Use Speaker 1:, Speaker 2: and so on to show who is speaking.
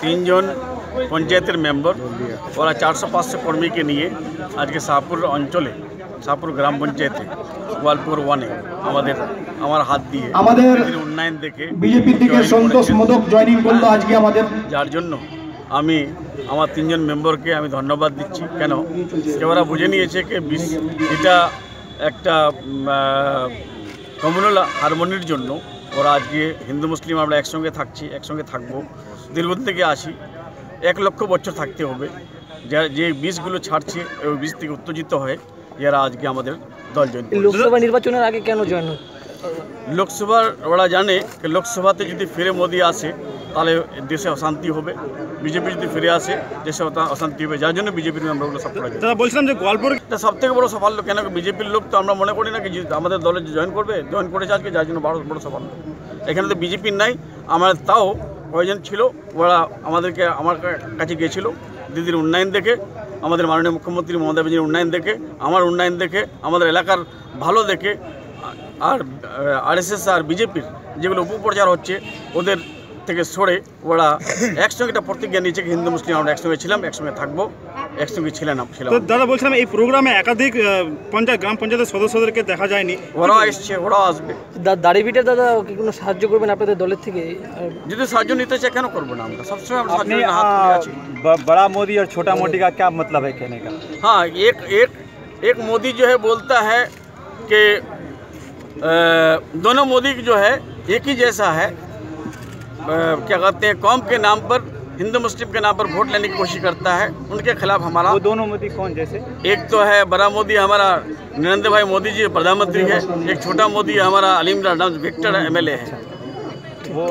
Speaker 1: তিনজন পঞ্চায়েতের মেম্বার, ওরা 400-500 কর্মীকে নিয়ে আজকে শাহপুর অঞ্চলে, শাহপুর গ্রাম পঞ্চায়েতে গোয়ালপুর 1-এ আমার হাত দিয়ে আমাদের উন্নয়ন দেখে
Speaker 2: বিজেপির দিকে সন্তোষ মোদক জয়েনিং করলো আজকে আমাদের,
Speaker 1: যার জন্য আমি আমার তিনজন মেম্বারকে আমি ধন্যবাদ দিচ্ছি। কেন ওরা বুঝে নিয়েছে যে এটা একটা কমিউনাল হারমোনির জন্য ওরা আজকে হিন্দু মুসলিম আমরা একসঙ্গে থাকছি, একসঙ্গে থাকবো, দীর্ঘদিন থেকে আসি, 1 লক্ষ বছর থাকতে হবে। যে বীজগুলো ছাড়ছে ওই বীজ থেকে উত্তেজিত হয়ে এরা আজকে আমাদের দল জয়েন।
Speaker 3: লোকসভা নির্বাচনের আগে কেন জয়েন?
Speaker 1: লোকসভার ওরা জানে যে লোকসভাতে যদি ফিরে মোদি আসে তাহলে দেশে অশান্তি হবে, বিজেপি যদি ফিরে আসে দেশে অশান্তি হবে, যার জন্য বিজেপির মেম্বারগুলো সব করা যায়।
Speaker 4: বলছিলাম যে গোয়ালপুর
Speaker 1: সব থেকে বড় সাফল্য, কেন বিজেপির লোক তো আমরা মনে করি না কি আমাদের দলে জয়েন করেছে আজকে, যার জন্য বড় সাফল্য। এখানে তো বিজেপির নাই, আমার তাও কয়েকজন ছিল, ওরা আমার কাছে গিয়েছিল দিদির উন্নয়ন দেখে, আমাদের মাননীয় মুখ্যমন্ত্রী মমতা ব্যানার্জির উন্নয়ন দেখে, আমার উন্নয়ন দেখে, আমাদের এলাকার ভালো দেখে, আর আরএসএস আর বিজেপির যেগুলো অপপ্রচার হচ্ছে ওদের থেকে সরে ওরা একসঙ্গে একটা প্রতিজ্ঞা নিয়েছে, হিন্দু মুসলিম আমরা একসঙ্গে ছিলাম, একসঙ্গে থাকবো, একসঙ্গে ছিলাম।
Speaker 4: দাদা বলছিলাম এই প্রোগ্রামে একাধিক গ্রাম পঞ্চায়েতের সদস্যদেরকে দেখা যায়নি,
Speaker 1: ওরাও এসছে, ওরাও আসবে।
Speaker 3: দাড়িভিটে দাদা কি কোনো সাহায্য করবেন আপনাদের দলের থেকে?
Speaker 1: যদি সাহায্য নিতে চাই কেন করবো না, আমরা সবসময় হাত তুলে আছি।
Speaker 5: बड़ा मोदी और छोटा मोदी का क्या मतलब है कहने का?
Speaker 1: हाँ, एक मोदी जो है बोलता है कि दोनों मोदी जो है एक ही जैसा है, क्या कहते हैं, कौम के नाम पर, हिंदू मुस्लिम के नाम पर वोट लेने की कोशिश करता है, उनके खिलाफ हमारा।
Speaker 5: वो दोनों मोदी कौन जैसे?
Speaker 1: एक तो है बड़ा मोदी हमारा नरेंद्र भाई मोदी जी प्रधानमंत्री है, एक छोटा मोदी हमारा अलीम राणा विक्टर MLA है।
Speaker 5: वो